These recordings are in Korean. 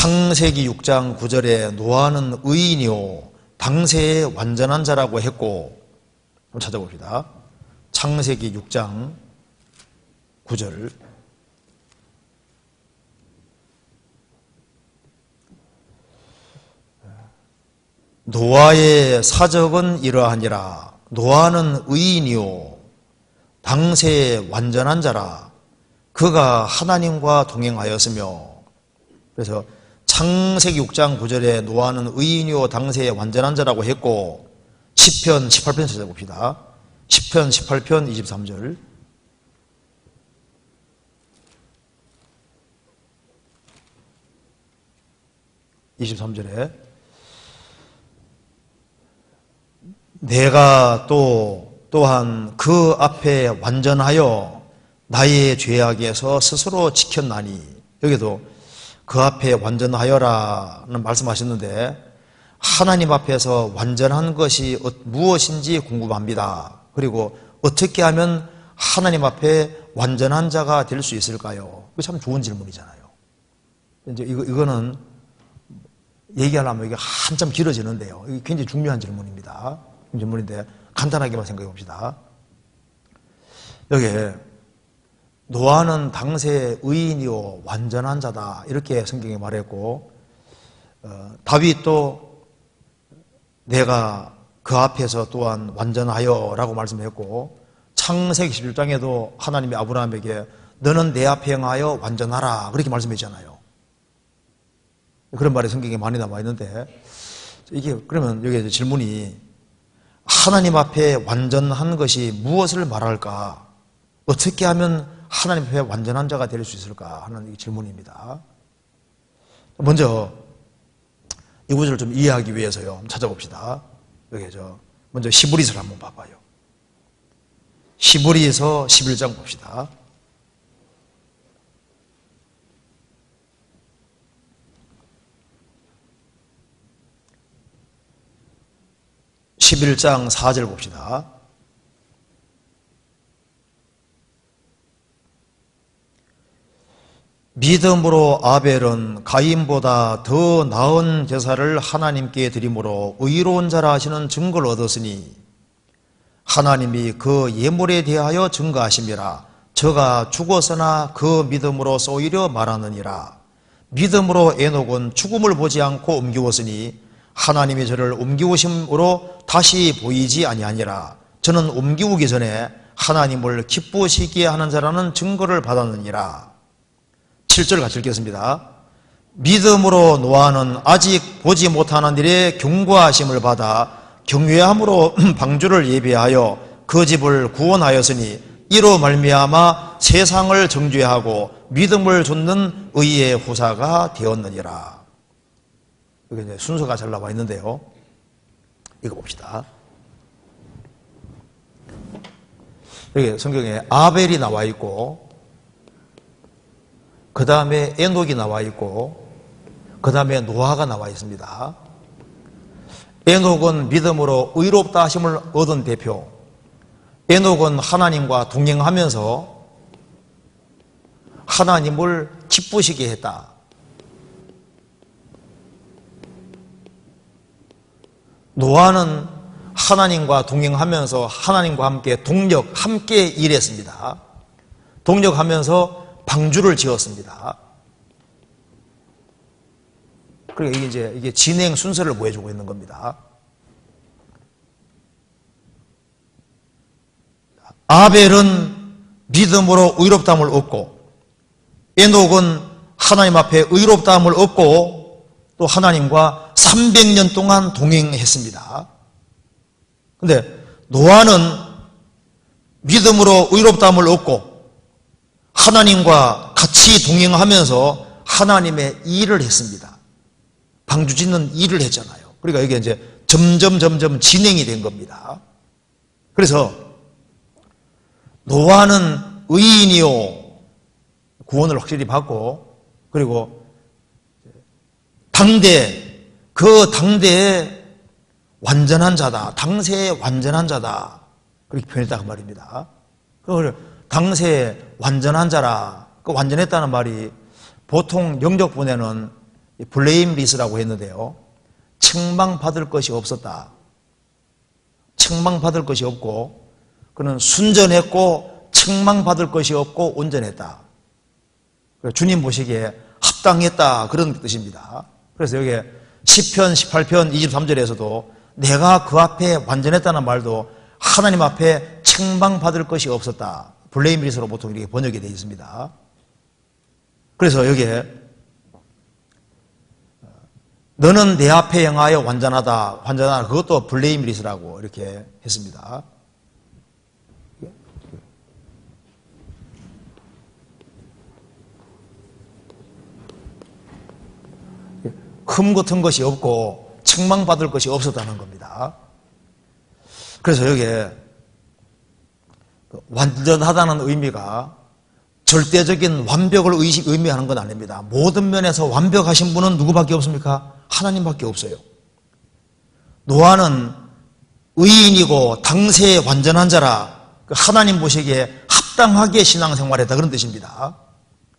창세기 6장 9절에 노아는 의인이요 당세의 완전한 자라고 했고, 한번 찾아봅시다. 창세기 6장 9절. 노아의 사적은 이러하니라. 노아는 의인이요 당세의 완전한 자라. 그가 하나님과 동행하였으며. 그래서 창세기 6장 9절에 노아는 의인이요 당세의 완전한 자라고 했고, 시편 18편 찾아봅시다. 시편 18편 23절. 내가 또한 그 앞에 완전하여 나의 죄악에서 스스로 지켰나니. 여기도 그 앞에 완전하여라는 말씀하셨는데, 하나님 앞에서 완전한 것이 무엇인지 궁금합니다. 그리고 어떻게 하면 하나님 앞에 완전한 자가 될 수 있을까요? 이거 참 좋은 질문이잖아요. 이제 이거는 얘기하려면 이게 한참 길어지는데요. 이게 굉장히 중요한 질문입니다. 질문인데 간단하게만 생각해 봅시다. 여기에 노아는 당세 의인이요 완전한 자다 이렇게 성경에 말했고, 다윗도 내가 그 앞에서 또한 완전하여 라고 말씀했고, 창세기 11장에도 하나님이 아브라함에게 너는 내 앞에 행하여 완전하라 그렇게 말씀했잖아요. 그런 말이 성경에 많이 남아 있는데, 이게 그러면 여기 질문이 하나님 앞에 완전한 것이 무엇을 말할까? 어떻게 하면 하나님 앞에 완전한 자가 될 수 있을까 하는 질문입니다. 먼저 이 구절을 좀 이해하기 위해서요, 한번 찾아봅시다. 여기 먼저 히브리서를 한번 봐봐요. 히브리서 11장 봅시다. (11장) 4절 봅시다. 믿음으로 아벨은 가인보다 더 나은 제사를 하나님께 드림으로 의로운 자라 하시는 증거를 얻었으니, 하나님이 그 예물에 대하여 증거하심이라. 저가 죽었으나 그 믿음으로 쏘이려 말하느니라. 믿음으로 에녹은 죽음을 보지 않고 옮기웠으니 하나님이 저를 옮기우심으로 다시 보이지 아니하니라. 저는 옮기우기 전에 하나님을 기쁘시게 하는 자라는 증거를 받았느니라. 7절 같이 읽겠습니다. 믿음으로 노아는 아직 보지 못하는 일에 경고하심을 받아 경외함으로 방주를 예비하여 그 집을 구원하였으니, 이로 말미암아 세상을 정죄하고 믿음을 좇는 의의 후사가 되었느니라. 여기 이제 순서가 잘 나와 있는데요, 이거 봅시다. 여기 성경에 아벨이 나와 있고, 그 다음에 에녹이 나와 있고, 그 다음에 노아가 나와 있습니다. 에녹은 믿음으로 의롭다 하심을 얻은 대표. 에녹은 하나님과 동행하면서 하나님을 기쁘시게 했다. 노아는 하나님과 동행하면서 하나님과 함께 함께 일했습니다. 동력하면서 방주를 지었습니다. 그러니까 이게 진행 순서를 보여주고 있는 겁니다. 아벨은 믿음으로 의롭다함을 얻고, 에녹은 하나님 앞에 의롭다함을 얻고, 또 하나님과 300년 동안 동행했습니다. 근데 노아는 믿음으로 의롭다함을 얻고 하나님과 같이 동행하면서 하나님의 일을 했습니다. 방주 짓는 일을 했잖아요. 그러니까 이게 이제 점점 진행이 된 겁니다. 그래서 노아는 의인이요 구원을 확실히 받고, 그리고 그 당대의 완전한 자다, 당세의 완전한 자다, 그렇게 표현했다고 말입니다. 그걸 당세의 완전한 자라, 그 완전했다는 말이 보통 영적분에는 블레임리스라고 했는데요. 책망받을 것이 없었다. 책망받을 것이 없고 그는 순전했고 책망받을 것이 없고 온전했다. 주님 보시기에 합당했다 그런 뜻입니다. 그래서 여기에 시편 18편 23절에서도 내가 그 앞에 완전했다는 말도 하나님 앞에 책망받을 것이 없었다. 블레임리스로 보통 이렇게 번역이 되어 있습니다. 그래서 여기에 너는 내 앞에 행하여 완전하다. 그것도 블레임리스라고 이렇게 했습니다. 흠 같은 것이 없고 책망받을 것이 없었다는 겁니다. 그래서 여기에 완전하다는 의미가 절대적인 완벽을 의미하는 건 아닙니다. 모든 면에서 완벽하신 분은 누구밖에 없습니까? 하나님밖에 없어요. 노아는 의인이고 당세에 완전한 자라 하나님 보시기에 합당하게 신앙생활했다 그런 뜻입니다.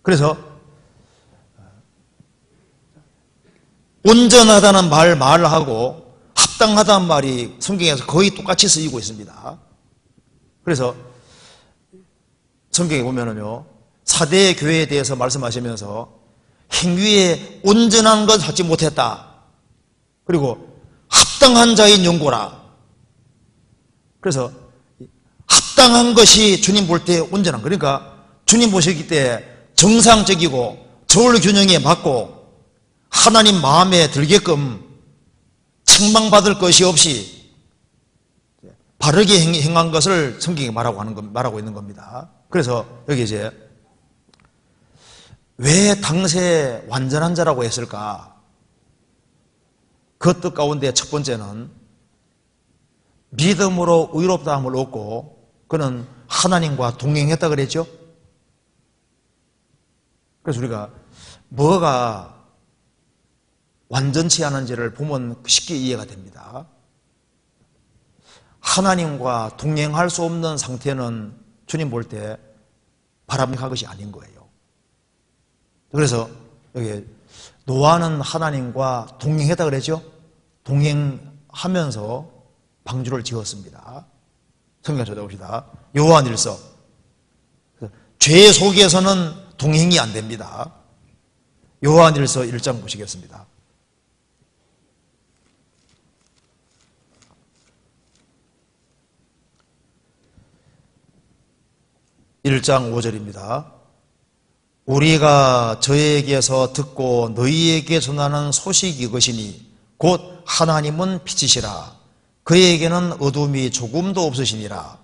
그래서 온전하다는 말을 하고 합당하다는 말이 성경에서 거의 똑같이 쓰이고 있습니다. 그래서 성경에 보면은요, 사대 교회에 대해서 말씀하시면서 행위에 온전한 것 하지 못했다. 그리고 합당한 자인 영고라. 그래서 합당한 것이 주님 볼 때 온전한, 그러니까 주님 보시기 때 정상적이고 저울 균형에 맞고 하나님 마음에 들게끔 책망받을 것이 없이 바르게 행한 것을 성경이 말하고 있는 겁니다. 그래서 여기 이제 왜 당시에 완전한 자라고 했을까? 그 뜻 가운데 첫 번째는 믿음으로 의롭다함을 얻고 그는 하나님과 동행했다 그랬죠? 그래서 우리가 뭐가 완전치 않은지를 보면 쉽게 이해가 됩니다. 하나님과 동행할 수 없는 상태는 주님 볼 때 바람직한 것이 아닌 거예요. 그래서 여기 노아는 하나님과 동행했다 그랬죠? 동행하면서 방주를 지었습니다. 성경 찾아봅시다. 요한일서. 죄 속에서는 동행이 안 됩니다. 요한일서 1장 보시겠습니다. 1장 5절입니다. 우리가 저에게서 듣고 너희에게 전하는 소식이 이것이니 곧 하나님은 빛이시라. 그에게는 어둠이 조금도 없으시니라.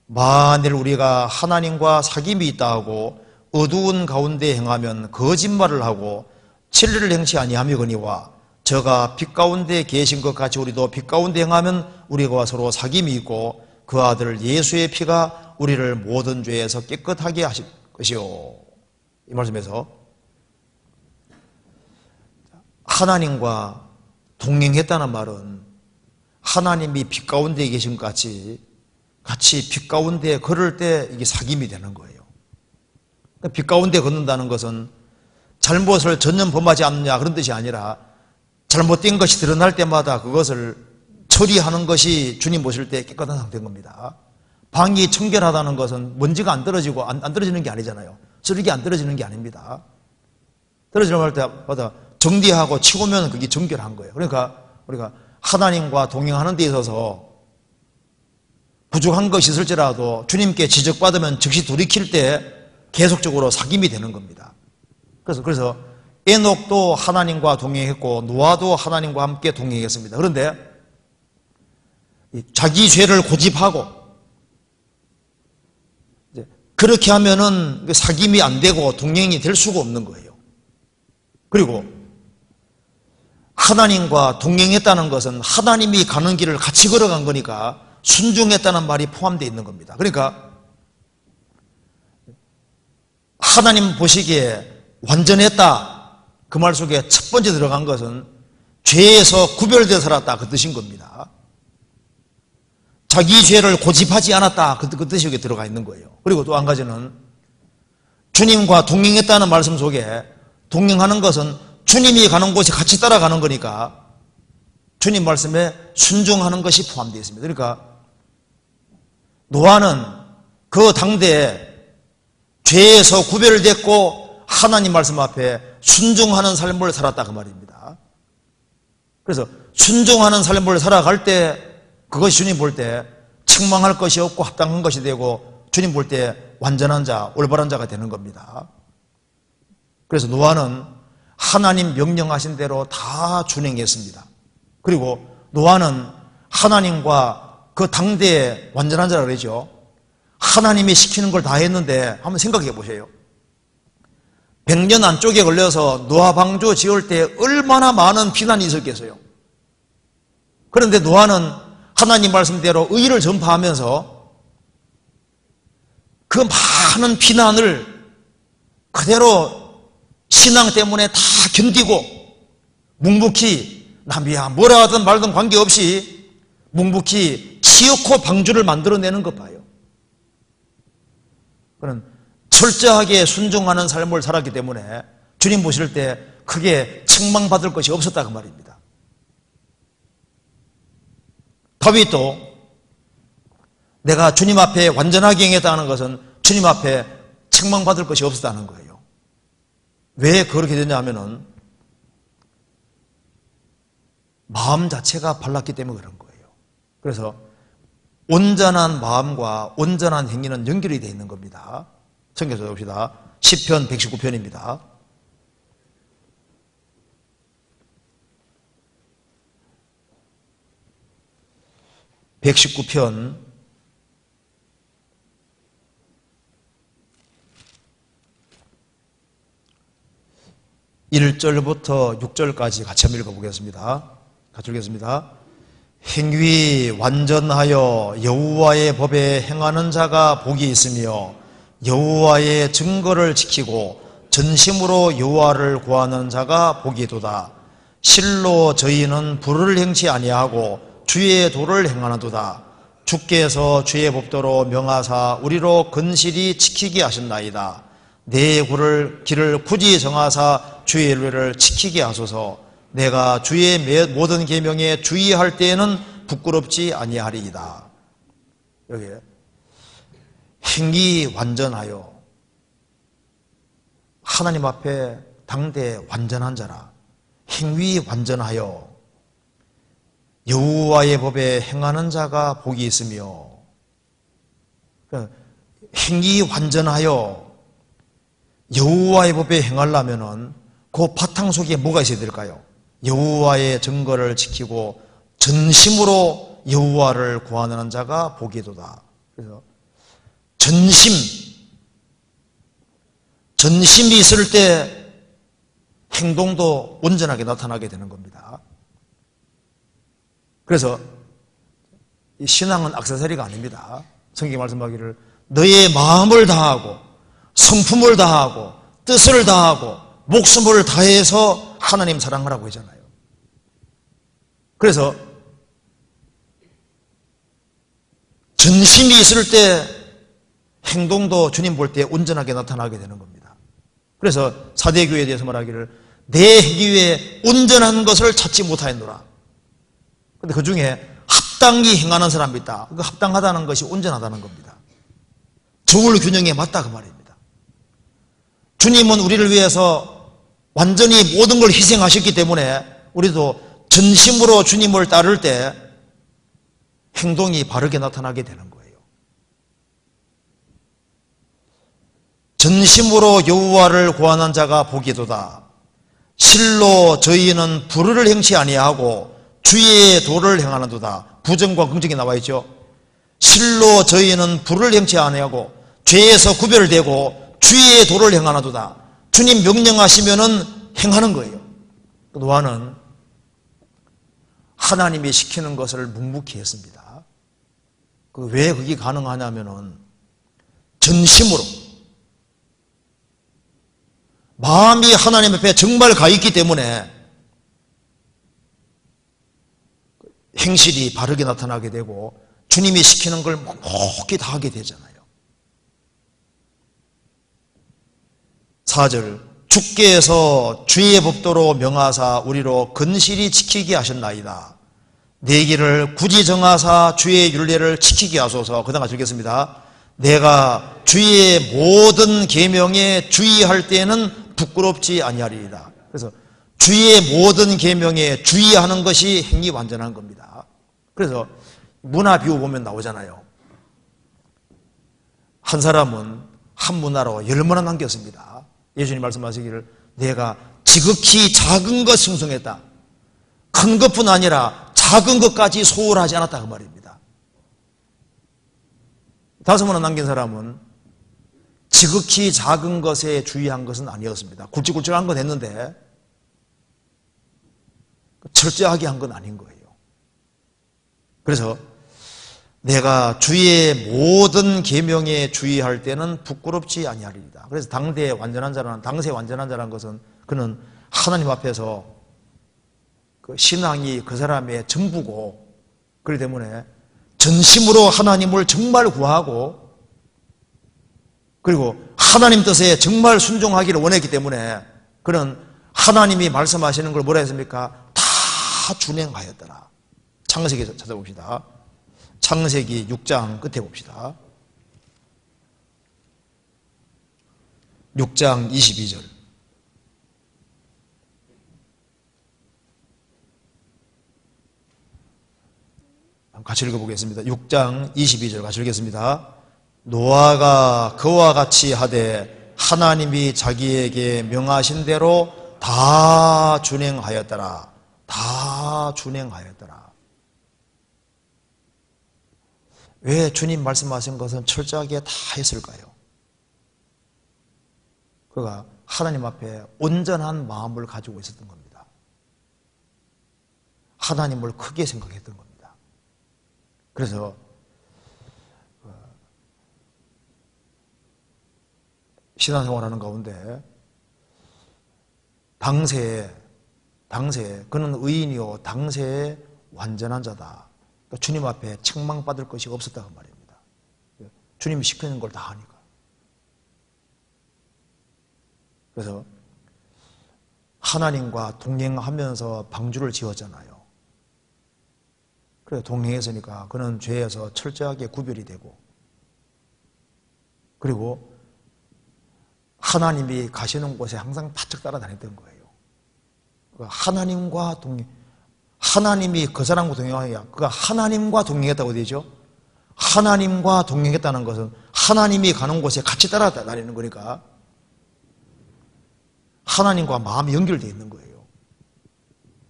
만일 우리가 하나님과 사귐이 있다 하고 어두운 가운데 행하면 거짓말을 하고 진리를 행치 아니하며거니와 저가 빛 가운데 계신 것 같이 우리도 빛 가운데 행하면 우리가 서로 사귐이 있고 그 아들 예수의 피가 우리를 모든 죄에서 깨끗하게 하실 것이요. 이 말씀에서 하나님과 동행했다는 말은 하나님이 빛 가운데 계신 것 같이 빛 가운데 걸을 때 이게 사귐이 되는 거예요. 빛 가운데 걷는다는 것은 잘못을 전혀 범하지 않느냐 그런 뜻이 아니라 잘못된 것이 드러날 때마다 그것을 처리하는 것이 주님 보실 때 깨끗한 상태인 겁니다. 방이 청결하다는 것은 먼지가 안 떨어지고 안 떨어지는 게 아니잖아요. 쓰레기 안 떨어지는 게 아닙니다. 떨어지는 때마다 정리하고 치우면 그게 정결한 거예요. 그러니까 우리가 하나님과 동행하는 데 있어서 부족한 것이 있을지라도 주님께 지적받으면 즉시 돌이킬 때 계속적으로 사귐이 되는 겁니다. 그래서 에녹도 하나님과 동행했고 노아도 하나님과 함께 동행했습니다. 그런데 자기 죄를 고집하고 그렇게 하면은 사귐이 안 되고 동행이 될 수가 없는 거예요. 그리고 하나님과 동행했다는 것은 하나님이 가는 길을 같이 걸어간 거니까 순종했다는 말이 포함되어 있는 겁니다. 그러니까 하나님 보시기에 완전했다 그 말 속에 첫 번째 들어간 것은 죄에서 구별되어 살았다 그 뜻인 겁니다. 자기 죄를 고집하지 않았다 그 뜻이 여기 들어가 있는 거예요. 그리고 또 한 가지는 주님과 동행했다는 말씀 속에 동행하는 것은 주님이 가는 곳에 같이 따라가는 거니까 주님 말씀에 순종하는 것이 포함되어 있습니다. 그러니까 노아는 그 당대에 죄에서 구별됐고 하나님 말씀 앞에 순종하는 삶을 살았다 그 말입니다. 그래서 순종하는 삶을 살아갈 때 그것이 주님 볼 때 책망할 것이 없고 합당한 것이 되고 주님 볼 때 완전한 자, 올바른 자가 되는 겁니다. 그래서 노아는 하나님 명령하신 대로 다 준행했습니다. 그리고 노아는 하나님과 그 당대의 완전한 자라 그러죠. 하나님이 시키는 걸 다 했는데 한번 생각해 보세요. 100년 안쪽에 걸려서 노아 방주 지을 때 얼마나 많은 비난이 있었겠어요. 그런데 노아는 하나님 말씀대로 의를 전파하면서 그 많은 비난을 그대로 신앙 때문에 다 견디고 묵묵히 남이야 뭐라 하든 말든 관계없이 묵묵히 치욕코 방주를 만들어내는 것 봐요. 그는 철저하게 순종하는 삶을 살았기 때문에 주님 보실 때 크게 책망받을 것이 없었다 그 말입니다. 다윗도 내가 주님 앞에 완전하게 행했다는 것은 주님 앞에 책망받을 것이 없었다는 거예요. 왜 그렇게 되냐 하면은 마음 자체가 발랐기 때문에 그런 거예요. 그래서 온전한 마음과 온전한 행위는 연결이 되어 있는 겁니다. 성경에서 봅시다. 시편 119편입니다. (119편) 1절부터 6절까지 같이 한번 읽어보겠습니다. 같이 읽겠습니다. 행위 완전하여 여호와의 법에 행하는 자가 복이 있으며 여호와의 증거를 지키고 전심으로 여호와를 구하는 자가 복이도다. 실로 저희는 불을 행치 아니하고 주의 도를 행하나도다. 주께서 주의 법도로 명하사 우리로 근실히 지키게 하셨나이다. 내 길을 굳이 정하사 주의律를 지키게 하소서. 내가 주의 모든 계명에 주의할 때에는 부끄럽지 아니하리이다. 여기에 행위 완전하여 하나님 앞에 당대 완전한 자라. 행위 완전하여 여호와의 법에 행하는 자가 복이 있으며, 행위 완전하여 여호와의 법에 행하려면은 그 바탕 속에 뭐가 있어야 될까요? 여호와의 증거를 지키고 전심으로 여호와를 구하는 자가 복이도다. 그래서 전심이 있을 때 행동도 온전하게 나타나게 되는 겁니다. 그래서 이 신앙은 액세서리가 아닙니다. 성경이 말씀하기를 너의 마음을 다하고 성품을 다하고 뜻을 다하고 목숨을 다해서 하나님 사랑하라고 하잖아요. 그래서 전심이 있을 때 행동도 주님 볼 때 온전하게 나타나게 되는 겁니다. 그래서 사대교회에 대해서 말하기를 내 행위에 온전한 것을 찾지 못하였노라. 그런데 그 중에 합당히 행하는 사람이 있다. 그 합당하다는 것이 온전하다는 겁니다. 정월 균형에 맞다 그 말입니다. 주님은 우리를 위해서 완전히 모든 걸 희생하셨기 때문에 우리도 전심으로 주님을 따를 때 행동이 바르게 나타나게 되는 거예요. 전심으로 여호와를 구하는 자가 복이도다. 실로 저희는 불의를 행치 아니하고 주의 도를 행하는도다. 부정과 긍정이 나와 있죠. 실로 저희는 불을 행치 아니하고 죄에서 구별되고 주의 도를 행하는도다. 주님 명령하시면은 행하는 거예요. 노아는 하나님이 시키는 것을 묵묵히 했습니다. 왜 그게 가능하냐면은 전심으로 마음이 하나님 앞에 정말 가 있기 때문에 행실이 바르게 나타나게 되고 주님이 시키는 걸 묵묵히 다 하게 되잖아요. 4절 주께서 주의 법도로 명하사 우리로 근실히 지키게 하셨나이다. 내 길을 굳이 정하사 주의 율례를 지키게 하소서. 그 다음 같이 읽겠습니다. 내가 주의 모든 계명에 주의할 때에는 부끄럽지 아니하리이다. 그래서 주의 모든 계명에 주의하는 것이 행위 완전한 겁니다. 그래서 문화 비유 보면 나오잖아요. 한 사람은 한 문화로 10문화 남겼습니다. 예수님 말씀하시기를 내가 지극히 작은 것 승성했다. 큰 것뿐 아니라 작은 것까지 소홀하지 않았다 그 말입니다. 5문화 남긴 사람은 지극히 작은 것에 주의한 것은 아니었습니다. 굵직굵직한 건 했는데 철저하게 한 건 아닌 거예요. 그래서 내가 주의 모든 계명에 주의할 때는 부끄럽지 아니하리이다. 그래서 당세 완전한 자라는 것은 그는 하나님 앞에서 그 신앙이 그 사람의 전부고, 그렇기 때문에 전심으로 하나님을 정말 구하고 그리고 하나님 뜻에 정말 순종하기를 원했기 때문에 그는 하나님이 말씀하시는 걸 뭐라 했습니까? 다 준행하였더라. 창세기 찾아봅시다. 창세기 6장 끝에 봅시다. 6장 22절. 같이 읽어보겠습니다. 6장 22절 같이 읽겠습니다. 노아가 그와 같이 하되 하나님이 자기에게 명하신 대로 다 준행하였더라. 다 준행하였더라. 왜 주님 말씀하신 것은 철저하게 다 했을까요? 그가 하나님 앞에 온전한 마음을 가지고 있었던 겁니다. 하나님을 크게 생각했던 겁니다. 그래서 신앙생활하는 가운데 당세에 그는 의인이요 당세에 완전한 자다. 주님 앞에 책망받을 것이 없었다고 말입니다. 주님이 시키는 걸 다 하니까. 그래서 하나님과 동행하면서 방주를 지었잖아요. 그래서 동행했으니까 그는 죄에서 철저하게 구별이 되고, 그리고 하나님이 가시는 곳에 항상 바짝 따라다녔던 거예요. 하나님과 동행, 하나님이 그 사람과 동행하냐? 그가 하나님과 동행했다고 되죠. 하나님과 동행했다는 것은 하나님이 가는 곳에 같이 따라다니는 거니까 하나님과 마음이 연결되어 있는 거예요.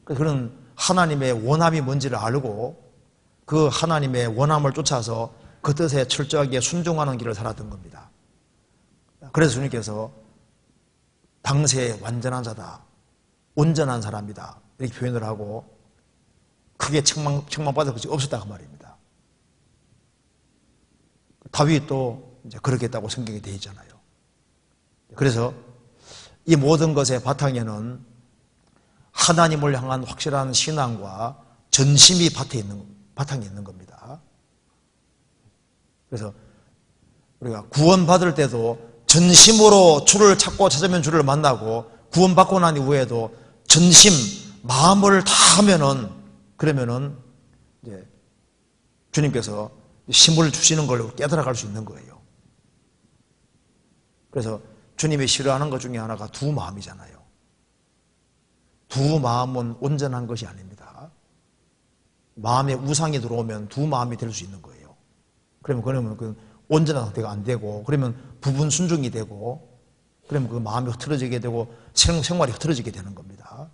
그런 하나님의 원함이 뭔지를 알고 그 하나님의 원함을 쫓아서 그 뜻에 철저하게 순종하는 길을 살았던 겁니다. 그래서 주님께서 당세의 완전한 자다, 온전한 사람이다 이렇게 표현을 하고 크게 책망받을 것이 없었다 그 말입니다. 다윗도 이제 그렇겠다고 성경에 되어 있잖아요. 그래서 이 모든 것의 바탕에는 하나님을 향한 확실한 신앙과 전심이 바탕에 있는 겁니다. 그래서 우리가 구원받을 때도 전심으로 주를 찾고 찾으면 주를 만나고, 구원받고 난 이후에도 전심, 마음을 다 하면은, 그러면은 이제 주님께서 힘을 주시는 걸 깨달아갈 수 있는 거예요. 그래서 주님이 싫어하는 것 중에 하나가 두 마음이잖아요. 두 마음은 온전한 것이 아닙니다. 마음에 우상이 들어오면 두 마음이 될 수 있는 거예요. 그러면 그 온전한 상태가 안 되고, 그러면 부분 순종이 되고, 그러면 그 마음이 흐트러지게 되고 생활이 흐트러지게 되는 겁니다.